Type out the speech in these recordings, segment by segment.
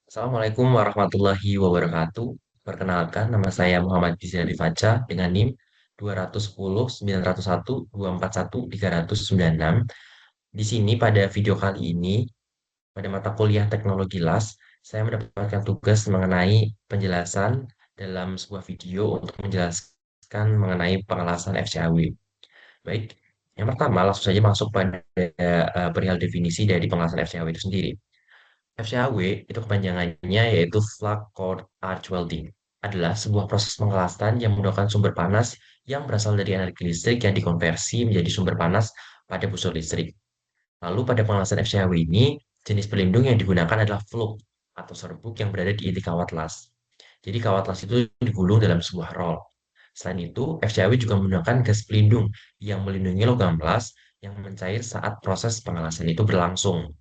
Assalamualaikum warahmatullahi wabarakatuh. Perkenalkan, nama saya Muhammad Bizar Faca dengan NIM 210 901 241 396. Di sini pada video kali ini, pada mata kuliah Teknologi LAS, saya mendapatkan tugas mengenai penjelasan dalam sebuah video untuk menjelaskan mengenai pengelasan FCAW. Baik, yang pertama langsung saja masuk pada perihal definisi dari pengelasan FCAW itu sendiri. FCAW itu kepanjangannya yaitu Flux Core Arc Welding. Adalah sebuah proses pengelasan yang menggunakan sumber panas yang berasal dari energi listrik yang dikonversi menjadi sumber panas pada busur listrik. Lalu pada pengelasan FCAW ini, jenis pelindung yang digunakan adalah fluk atau serbuk yang berada di inti kawat las. Jadi kawat las itu digulung dalam sebuah roll. Selain itu, FCAW juga menggunakan gas pelindung yang melindungi logam las yang mencair saat proses pengelasan itu berlangsung.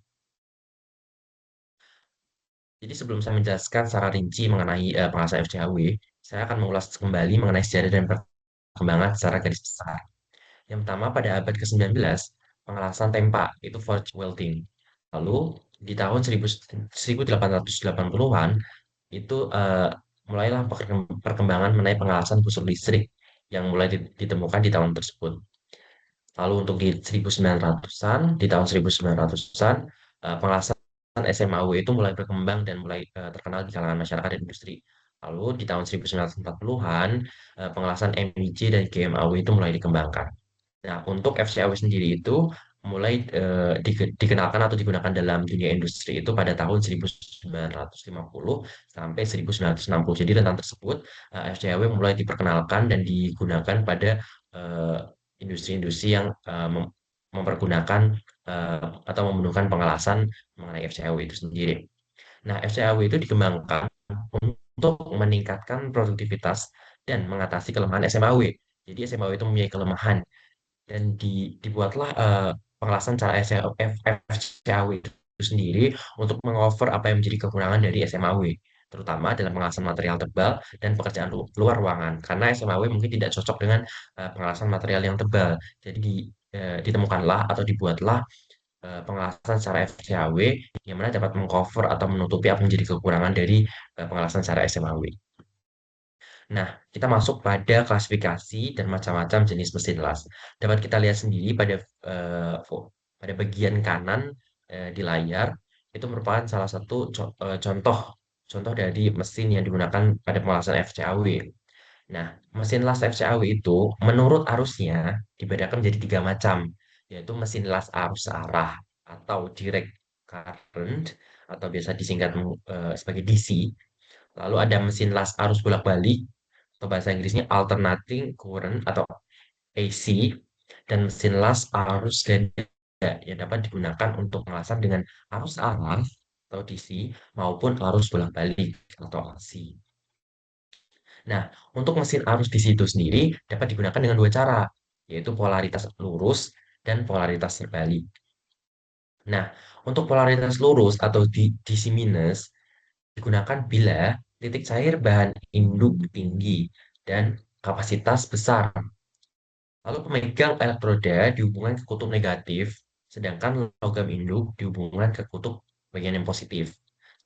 Jadi sebelum saya menjelaskan secara rinci mengenai pengasahan FCHW, saya akan mengulas kembali mengenai sejarah dan perkembangan secara garis besar. Yang pertama, pada abad ke-19, pengelasan tempa, itu forge welding. Lalu, di tahun 1880-an, itu mulailah perkembangan mengenai pengelasan busur listrik yang mulai ditemukan di tahun tersebut. Lalu untuk di 1900-an, di tahun 1900-an, pengelasan SMAW itu mulai berkembang dan mulai terkenal di kalangan masyarakat dan industri. Lalu di tahun 1940-an, pengelasan MIJ dan GMAW itu mulai dikembangkan. Nah, untuk FCAW sendiri itu mulai dikenalkan atau digunakan dalam dunia industri itu pada tahun 1950 sampai 1960. Jadi rentang tersebut FCAW mulai diperkenalkan dan digunakan pada eh, industri-industri yang mempergunakan atau memenuhkan pengelasan mengenai FCAW itu sendiri. Nah, FCAW itu dikembangkan untuk meningkatkan produktivitas dan mengatasi kelemahan SMAW. Jadi SMAW itu mempunyai kelemahan dan dibuatlah pengelasan cara FCAW itu sendiri untuk mengover apa yang menjadi kekurangan dari SMAW, terutama dalam pengelasan material tebal dan pekerjaan luar ruangan. Karena SMAW mungkin tidak cocok dengan pengelasan material yang tebal. Jadi ditemukanlah atau dibuatlah pengelasan secara FCAW yang mana dapat mengcover atau menutupi apa yang menjadi kekurangan dari pengelasan secara SMAW. Nah, kita masuk pada klasifikasi dan macam-macam jenis mesin las. Dapat kita lihat sendiri pada pada bagian kanan di layar itu merupakan salah satu contoh dari mesin yang digunakan pada pengelasan FCAW. Nah, mesin las FCAW itu menurut arusnya dibedakan menjadi tiga macam, yaitu mesin las arus searah atau direct current atau biasa disingkat sebagai DC. Lalu ada mesin las arus bolak-balik atau bahasa Inggrisnya alternating current atau AC, dan mesin las arus ganda yang dapat digunakan untuk pengelasan dengan arus arah atau DC maupun arus bolak-balik atau AC. Nah, untuk mesin arus DC itu sendiri dapat digunakan dengan dua cara, yaitu polaritas lurus dan polaritas terbalik. Nah, untuk polaritas lurus atau DC minus digunakan bila titik cair bahan induk tinggi dan kapasitas besar. Lalu pemegang elektroda dihubungkan ke kutub negatif, sedangkan logam induk dihubungkan ke kutub bagian yang positif.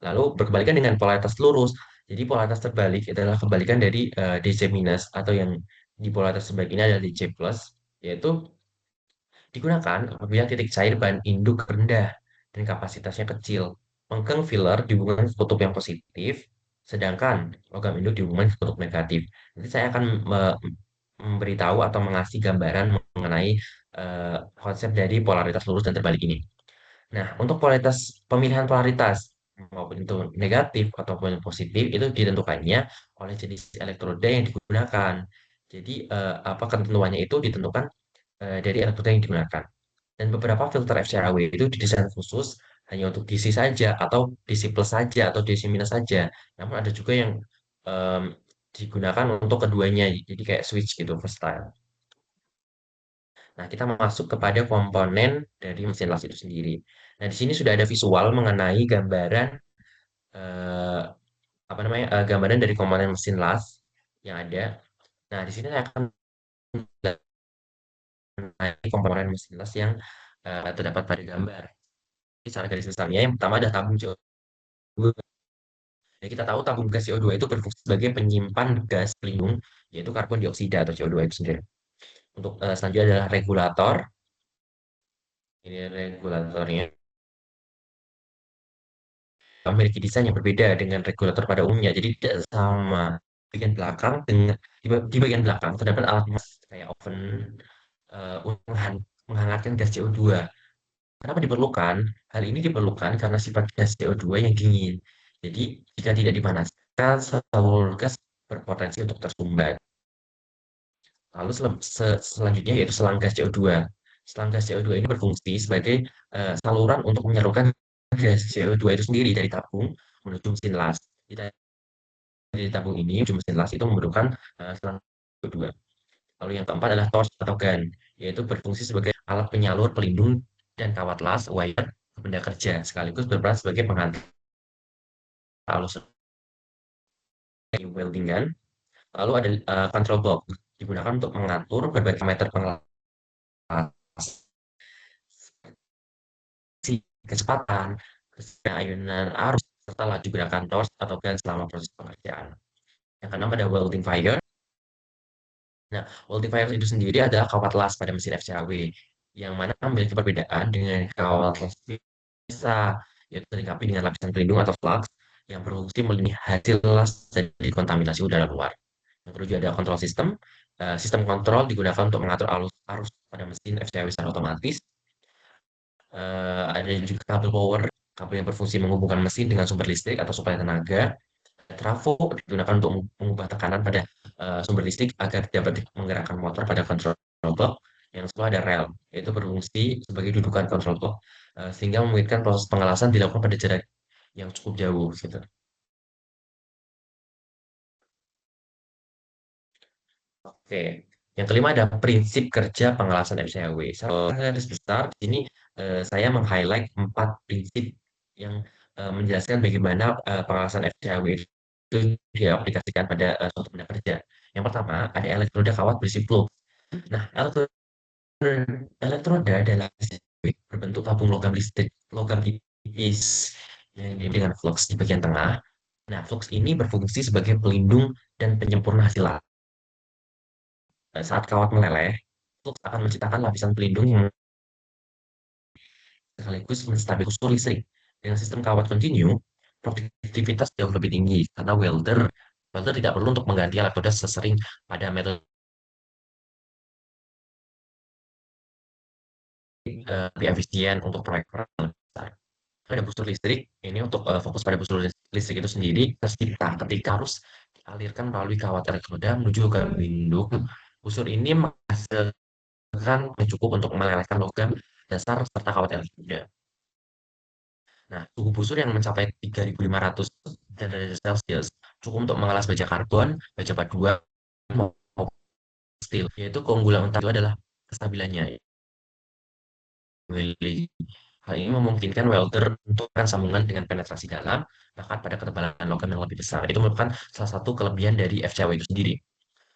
Lalu berkebalikan dengan polaritas lurus. Jadi polaritas terbalik adalah kebalikan dari DC minus atau yang di polaritas terbalik ini adalah DC plus, yaitu digunakan apabila titik cair bahan induk rendah dan kapasitasnya kecil. Pengkeng filler dihubungkan ke kutub yang positif, sedangkan logam induk dihubungkan ke kutub negatif. Nanti saya akan memberitahu atau mengasih gambaran mengenai konsep dari polaritas lurus dan terbalik ini. Nah, untuk pemilihan polaritas maupun itu negatif ataupun positif itu ditentukannya oleh jenis elektroda yang digunakan. Jadi apa ketentuannya itu ditentukan dari elektroda yang digunakan. Dan beberapa filter FCAW itu didesain khusus hanya untuk DC saja atau DC plus saja atau DC minus saja. Namun ada juga yang em, digunakan untuk keduanya, jadi kayak switch gitu, versatile. Nah, kita masuk kepada komponen dari mesin las itu sendiri. Nah, di sini sudah ada visual mengenai gambaran eh, apa namanya gambaran dari komponen mesin las yang ada. Nah, di sini saya akan mengenai komponen mesin las yang terdapat pada gambar. Jadi, secara garis besarnya yang pertama ada tabung CO2, Ya, kita tahu tabung gas CO2 itu berfungsi sebagai penyimpan gas pelindung, yaitu karbon dioksida atau CO2 itu sendiri. Untuk selanjutnya adalah regulator. Ini regulatornya memiliki desain yang berbeda dengan regulator pada umumnya. Jadi tidak sama. Bagian belakang dengan di bagian belakang terdapat alat kayak oven untuk menghangatkan gas CO2. Kenapa diperlukan? Hal ini diperlukan karena sifat gas CO2 yang dingin. Jadi, jika tidak dipanaskan, saluran gas berpotensi untuk tersumbat. Lalu selanjutnya yaitu selang gas CO2. Selang gas CO2 ini berfungsi sebagai saluran untuk menyalurkan gas CO2 itu sendiri dari tabung menuju mesin las. Di tabung ini, menuju mesin las itu memerlukan selang CO2. Lalu yang keempat adalah torch atau gun, yaitu berfungsi sebagai alat penyalur pelindung dan kawat las, wire, benda kerja, sekaligus berperan sebagai penghantar alus weldingan. Lalu ada control block, digunakan untuk mengatur berbagai meter pengelas, kecepatan, ayunan arus, serta laju gerakan torch atau gun selama proses pengerjaan. Yang keenam ada welding fire. Nah, multiplier itu sendiri adalah kawat las pada mesin FCAW, yang mana memiliki perbedaan dengan kawat las bisa, yaitu dilengkapi dengan lapisan pelindung atau flux yang berfungsi melindungi hasil las dari kontaminasi udara luar. Yang kedua ada kontrol sistem. Sistem kontrol digunakan untuk mengatur arus pada mesin FCAW secara otomatis. Ada juga kabel power, kabel yang berfungsi menghubungkan mesin dengan sumber listrik atau suplai tenaga. Trafo digunakan untuk mengubah tekanan pada sumber listrik agar dapat menggerakkan motor pada control block. Yang kedua ada rel, yaitu berfungsi sebagai dudukan control block, sehingga memungkinkan proses pengelasan dilakukan pada jarak yang cukup jauh gitu. Oke. Yang kelima ada prinsip kerja pengelasan FCAW. Secara garis besar, di sini saya meng-highlight 4 prinsip yang menjelaskan bagaimana pengelasan FCAW itu diaplikasikan pada suatu benda kerja. Yang pertama, ada elektroda kawat berisi plug. Nah, elektroda adalah berbentuk tabung logam listrik, logam tipis yang dengan flux di bagian tengah. Nah, flux ini berfungsi sebagai pelindung dan penyempurna hasil saat kawat meleleh, flux akan menciptakan lapisan pelindung yang sekaligus menstabilkan unsur listrik. Dengan sistem kawat kontinu, produktivitas jauh lebih tinggi karena welder tidak perlu untuk mengganti elektroda sesering pada metode lebih efisien untuk proyek-proyek yang besar. Ada busur listrik, ini untuk fokus pada busur listrik itu sendiri tercipta ketika harus dialirkan melalui kawat elektroda menuju ke windung. Busur ini menghasilkan yang cukup untuk melelehkan logam dasar serta kawat elektroda. Nah, suhu busur yang mencapai 3.500 derajat Celcius cukup untuk mengelas baja karbon, baja paduan, maupun steel. Yaitu keunggulan utama itu adalah kestabilannya. Hal ini memungkinkan welder untuk melakukan sambungan dengan penetrasi dalam, bahkan pada ketebalan logam yang lebih besar. Itu merupakan salah satu kelebihan dari FCW itu sendiri.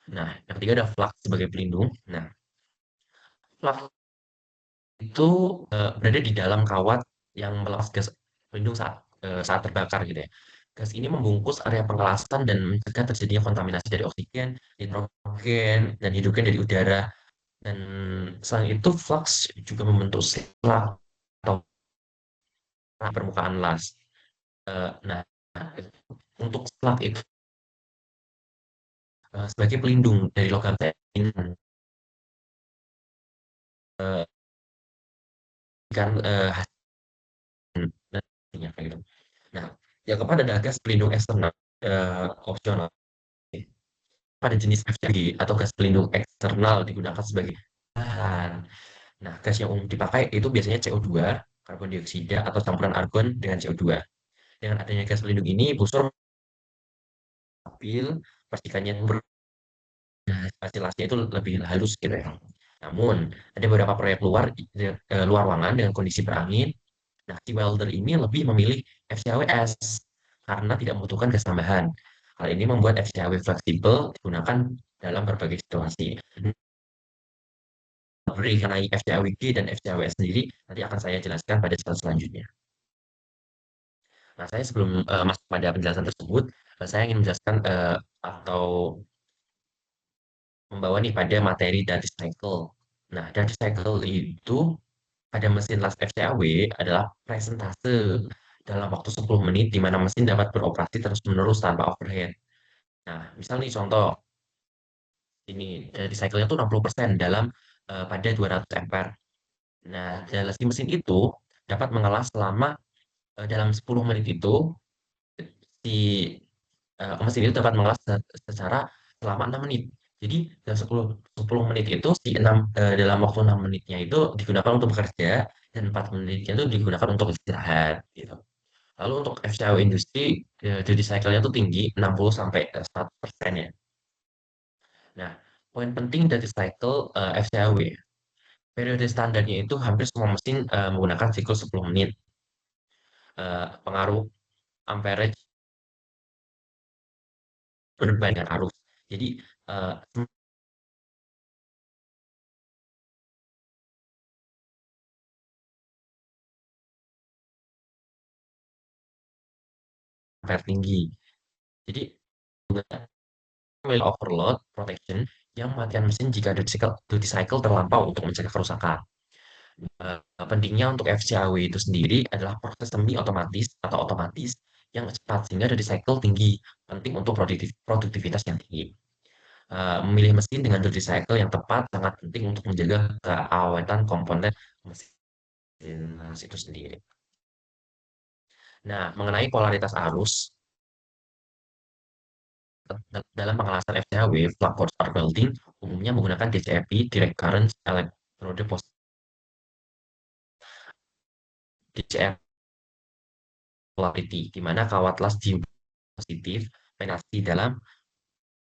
Nah, yang ketiga ada flux sebagai pelindung. Nah, flux itu berada di dalam kawat yang melepas gas pelindung saat terbakar gitu ya. Gas ini membungkus area pengelasan dan mencegah terjadinya kontaminasi dari oksigen, nitrogen, dan hidrogen dari udara. Dan selain itu, flux juga membentuk selang atau permukaan las. Nah, untuk selang itu sebagai pelindung dari logam tenon kan hasilnya kayak gitu. Nah, yang keempat ada gas pelindung eksternal opsional. Pada jenis FCG atau gas pelindung eksternal digunakan sebagai bahan. Nah, gas yang umum dipakai itu biasanya CO2, karbon dioksida, atau campuran argon dengan CO2. Dengan adanya gas pelindung ini, busur stabil, pastikannya hasil-hasilnya itu lebih halus gitu ya. Namun, ada beberapa proyek luar ruangan dengan kondisi berangin. Nah, si welder ini lebih memilih FCAWS karena tidak membutuhkan gas tambahan. Hal ini membuat FCAW fleksibel digunakan dalam berbagai situasi. Mengenai FCAWG dan FCAWS sendiri, nanti akan saya jelaskan pada slide selanjutnya. Nah, saya sebelum masuk pada penjelasan tersebut, saya ingin menjelaskan atau membawa nih pada materi dari cycle. Nah, dari cycle itu pada mesin las FCAW adalah presentase dalam waktu 10 menit di mana mesin dapat beroperasi terus-menerus tanpa overhead. Nah, misal nih contoh, ini dari cycle-nya tuh 60% dalam pada 200 ampere. Nah, dalam si mesin itu dapat mengalah selama dalam 10 menit itu si mesin itu dapat mengalah secara selama 6 menit. Jadi dalam 10 menit itu dalam waktu 6 menitnya itu digunakan untuk bekerja dan 4 menitnya itu digunakan untuk istirahat gitu. Lalu untuk FCAW industri duty cycle-nya tuh tinggi 60 sampai 100% ya. Nah, poin penting dari cycle FCAW, periode standarnya itu hampir semua mesin menggunakan siklus 10 menit. Pengaruh amperage berbanding dengan arus. Jadi eh, ampere tinggi. Jadi will overload protection yang mematikan mesin jika duty cycle terlampau untuk mencegah kerusakan. Pentingnya untuk FCAW itu sendiri adalah proses semi otomatis atau otomatis yang cepat sehingga duty cycle tinggi, penting untuk produktivitas yang tinggi. Memilih mesin dengan duty cycle yang tepat sangat penting untuk menjaga keawetan komponen mesin itu sendiri. Nah, mengenai polaritas arus, dalam pengelasan FCAW, plug core spark welding umumnya menggunakan DCFP, direct current electrode DCF polarity, di mana kawat las di positif, penetrasi dalam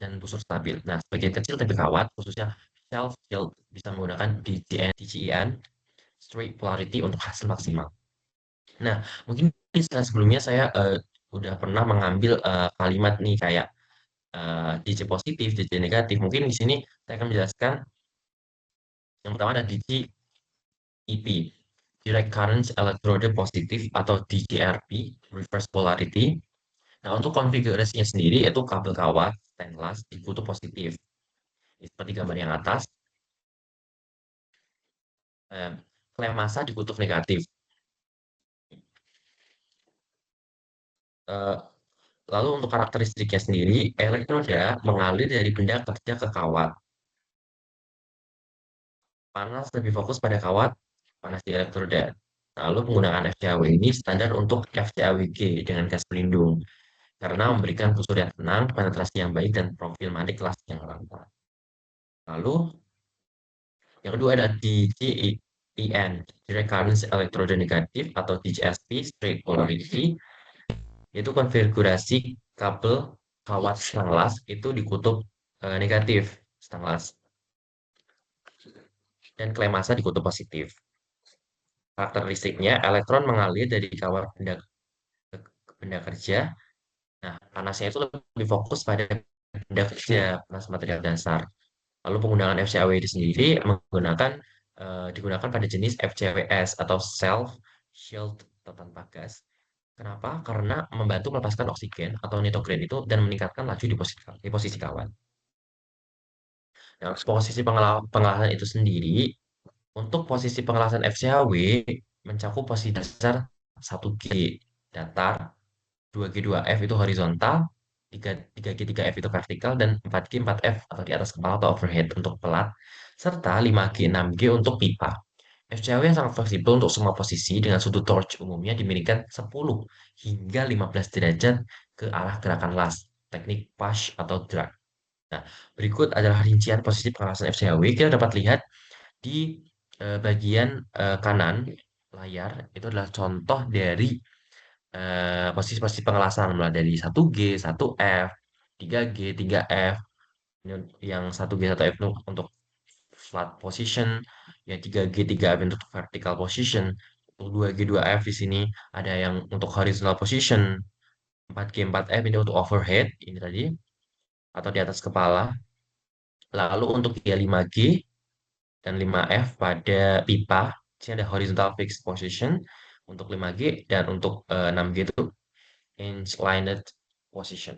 dan busur stabil. Nah, sebagian kecil tapi kawat, khususnya self shield, bisa menggunakan DGN, straight polarity untuk hasil maksimal. Nah, mungkin di slide sebelumnya saya udah pernah mengambil kalimat nih kayak DC positif, DC negatif. Mungkin di sini saya akan menjelaskan yang pertama ada DC EP, Direct Current Electrode Positif atau DCRP, Reverse Polarity. Nah, untuk konfigurasinya sendiri itu kabel kawat stainless di kutub positif. Seperti gambar yang atas, eh, klem massa di kutub negatif. Eh, Lalu untuk karakteristiknya sendiri, elektroda mengalir dari benda kerja ke kawat. Panas lebih fokus pada kawat, panas di elektroda. Lalu penggunaan FCAW ini standar untuk FCAWG dengan gas pelindung karena memberikan busur yang tenang, penetrasi yang baik, dan profil manik kelas yang rata. Lalu yang kedua ada DGEN, Direct Current Electrode Negatif atau DGSP, Straight Polarity, yaitu konfigurasi kabel kawat stainless itu di kutub negatif stainless dan klem massa di kutub positif. Karakteristiknya, elektron mengalir dari kawat benda ke benda kerja. Nah, panasnya itu lebih fokus pada benda kerja, panas material dasar. Lalu penggunaan FCAW itu sendiri digunakan pada jenis FCWS atau self shield atau tanpa gas. Kenapa? Karena membantu melepaskan oksigen atau nitrogen itu dan meningkatkan laju di posisi kawan. Nah, posisi pengelasan itu sendiri, untuk posisi pengelasan FCHW mencakup posisi dasar 1G datar, 2G2F itu horizontal, 3G3F itu vertikal, dan 4G4F atau di atas kepala atau overhead untuk pelat, serta 5G6G untuk pipa. FCAW yang sangat fleksibel untuk semua posisi dengan sudut torch umumnya dimiliki 10 hingga 15 derajat ke arah gerakan las, teknik push atau drag. Nah, berikut adalah rincian posisi pengelasan FCAW. Kita dapat lihat di bagian kanan layar itu adalah contoh dari posisi-posisi pengelasan mulai dari 1G, 1F, 3G, 3F, yang 1G, 1F itu untuk flat position, yang 3G, 3F untuk vertical position, untuk 2G, 2F di sini ada yang untuk horizontal position, 4G, 4F ini untuk overhead, ini tadi, atau di atas kepala. Lalu untuk yang 5G dan 5F pada pipa, sini ada horizontal fixed position untuk 5G dan untuk 6G itu inclined position.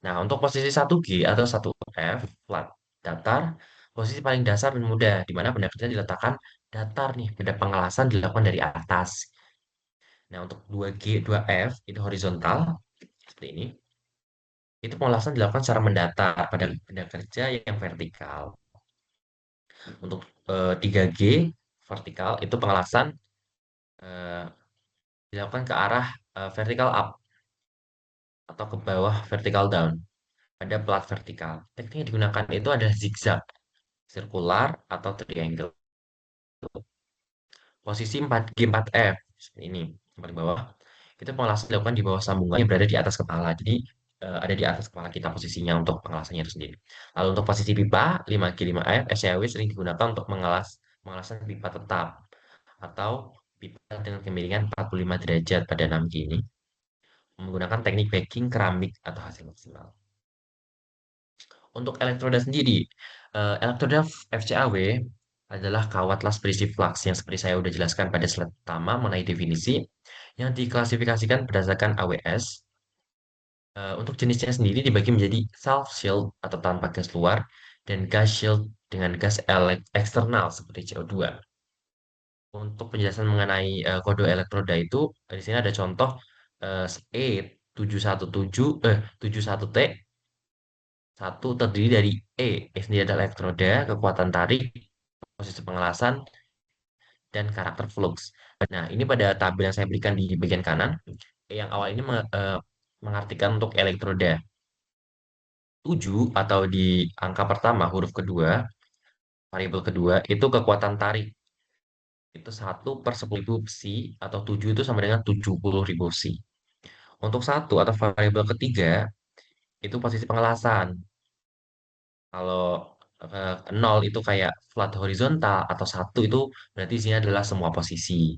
Nah, untuk posisi 1G atau 1F, flat, datar, posisi paling dasar dan mudah, di mana benda kerja diletakkan datar nih, benda pengelasan dilakukan dari atas. Nah, untuk 2G, 2F, itu horizontal, seperti ini. Itu pengelasan dilakukan secara mendatar pada benda kerja yang vertikal. Untuk 3G, vertikal, itu pengelasan eh, dilakukan ke arah vertical up atau ke bawah vertical down pada plat vertikal. Teknik yang digunakan itu adalah zigzag, sirkular, atau triangle. Posisi 4G4F seperti ini, yang paling bawah. Itu pengelasan dilakukan di bawah sambungan yang berada di atas kepala. Jadi ada di atas kepala kita posisinya untuk pengelasannya itu sendiri. Lalu untuk posisi pipa 5G5F, SCAW sering digunakan untuk pengelasan pipa tetap atau pipa dengan kemiringan 45 derajat pada 6G ini menggunakan teknik baking keramik atau hasil maksimal. Untuk elektroda sendiri, elektroda FCAW adalah kawat las berisi flux yang seperti saya sudah jelaskan pada slide pertama mengenai definisi yang diklasifikasikan berdasarkan AWS. Untuk jenisnya sendiri dibagi menjadi self shield atau tanpa gas luar dan gas shield dengan gas eksternal seperti CO2. Untuk penjelasan mengenai kode elektroda itu di sini ada contoh E717 1 terdiri dari E. E sendiri adalah elektroda, kekuatan tarik, posisi pengelasan, dan karakter flux. Nah, ini pada tabel yang saya berikan di bagian kanan, E yang awal ini mengartikan untuk elektroda. 7 atau di angka pertama, huruf kedua, variabel kedua, itu kekuatan tarik. Itu 1/10.000 psi, atau 7 itu sama dengan 70.000 psi. Untuk 1 atau variabel ketiga, itu posisi pengelasan. Kalau 0 itu kayak flat horizontal atau 1 itu berarti isinya adalah semua posisi.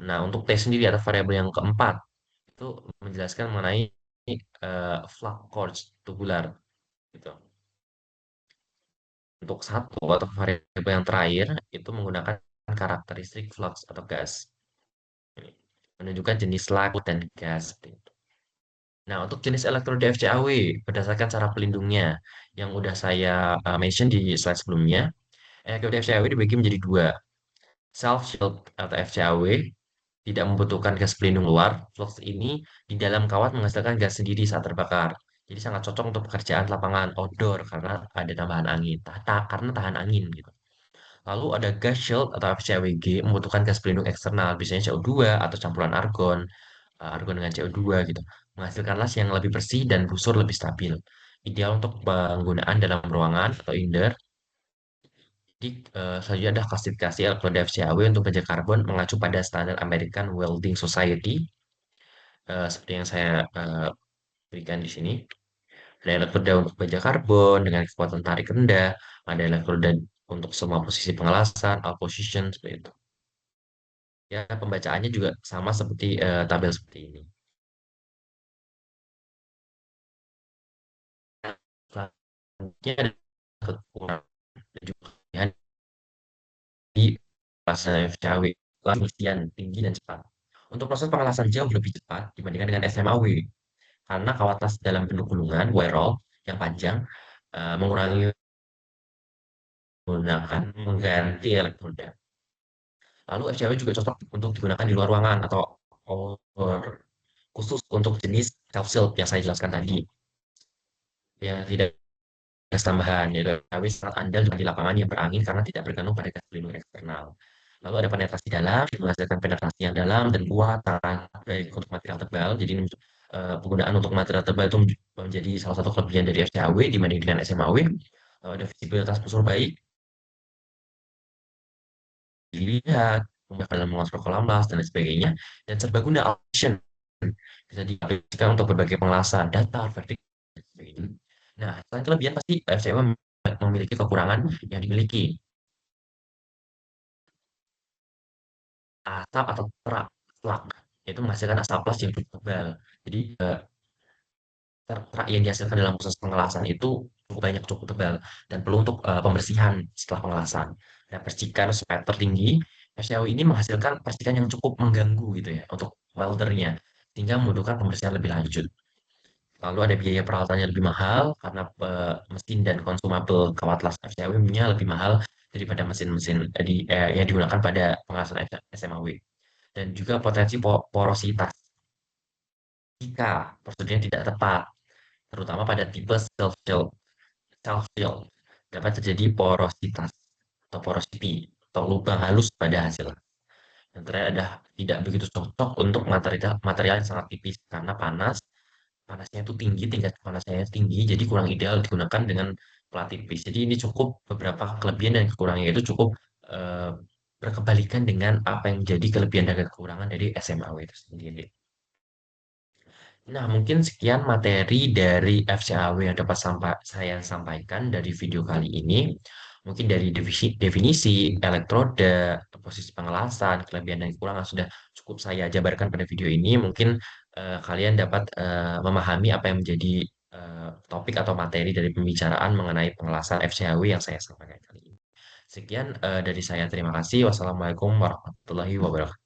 Nah, untuk T sendiri atau variabel yang keempat itu menjelaskan mengenai flux course tubular gitu. Untuk 1 atau variabel yang terakhir itu menggunakan karakteristik flux atau gas. Ini menunjukkan jenis lagu dan gas. Seperti itu. Nah, untuk jenis elektroda FCAW berdasarkan cara pelindungnya yang udah saya mention di slide sebelumnya, elektroda FCAW dibagi menjadi dua. Self shield atau FCAW tidak membutuhkan gas pelindung luar. Flux ini di dalam kawat menghasilkan gas sendiri saat terbakar. Jadi sangat cocok untuk pekerjaan lapangan outdoor karena ada tambahan angin, karena tahan angin gitu. Lalu ada gas shield atau FCWG membutuhkan gas pelindung eksternal, biasanya CO2 atau campuran argon, argon dengan CO2 gitu. Menghasilkan las yang lebih bersih dan busur lebih stabil. Ideal untuk penggunaan dalam ruangan atau indoor. Jadi, selanjutnya ada klasifikasi elektroda FCAW untuk baja karbon mengacu pada standar American Welding Society, seperti yang saya berikan di sini. Ada elektroda untuk baja karbon dengan kekuatan tarik rendah, ada elektroda untuk semua posisi pengelasan, all position, seperti itu. Ya, pembacaannya juga sama seperti tabel seperti ini. Selanjutnya ada kekurangan dan juga kelebihan di kelas FCAW, kemudian tinggi dan cepat. Untuk proses pengelasan jauh lebih cepat dibandingkan dengan SMAW, karena kawat tas dalam bentuk gulungan, wire roll, yang panjang, mengurangi menggunakan mengganti elektroda. Lalu FCW juga cocok untuk digunakan di luar ruangan atau khusus untuk jenis self shield yang saya jelaskan tadi, yang tidak gas tambahan, yaitu FCW sangat andal di lapangan yang berangin karena tidak bergantung pada gas pelindung eksternal. Lalu ada penetrasi dalam, menghasilkan penetrasi yang dalam dan kuat, sangat baik untuk material tebal. Jadi penggunaan untuk material tebal itu menjadi salah satu kelebihan dari FCAW dibanding dengan SMAW. Ada visibilitas busur baik, dilihat, menggunakan dalam mengontrol kolam las, dan lain sebagainya. Dan serbaguna option bisa diaplikasikan untuk berbagai pengelasan, data, vertikal, dan sebagainya. Nah, selain kelebihan pasti FCAW memiliki kekurangan yang dimiliki asap atau terak, flak, yaitu menghasilkan asap plus yang cukup tebal. Jadi terak yang dihasilkan dalam proses pengelasan itu cukup banyak, cukup tebal, dan perlu untuk pembersihan setelah pengelasan. Nah, percikan spatter tinggi, FCAW ini menghasilkan percikan yang cukup mengganggu gitu ya untuk weldernya. sehingga membutuhkan pembersihan lebih lanjut. Lalu ada biaya perawatannya lebih mahal karena mesin dan konsumabel kawat las FCAW-nya lebih mahal daripada mesin-mesin yang digunakan pada pengelasan SMAW. Dan juga potensi porositas jika prosedurnya tidak tepat, terutama pada tipe self-fill, dapat terjadi porositas atau porosity atau lubang halus pada hasil. Yang terakhir ada tidak begitu cocok untuk material material yang sangat tipis karena panasnya itu tinggi, tingkat panasnya tinggi, jadi kurang ideal digunakan dengan pelat tipis. Jadi ini cukup beberapa kelebihan dan kekurangannya itu cukup eh, berkebalikan dengan apa yang menjadi kelebihan dan kekurangan dari SMAW itu sendiri. Nah, mungkin sekian materi dari FCAW yang dapat saya sampaikan dari video kali ini. Mungkin dari definisi elektroda, posisi pengelasan, kelebihan dan kekurangan sudah cukup saya jabarkan pada video ini. Mungkin kalian dapat memahami apa yang menjadi topik atau materi dari pembicaraan mengenai pengelasan FCAW yang saya sampaikan kali ini. Sekian dari saya. Terima kasih. Wassalamualaikum warahmatullahi wabarakatuh.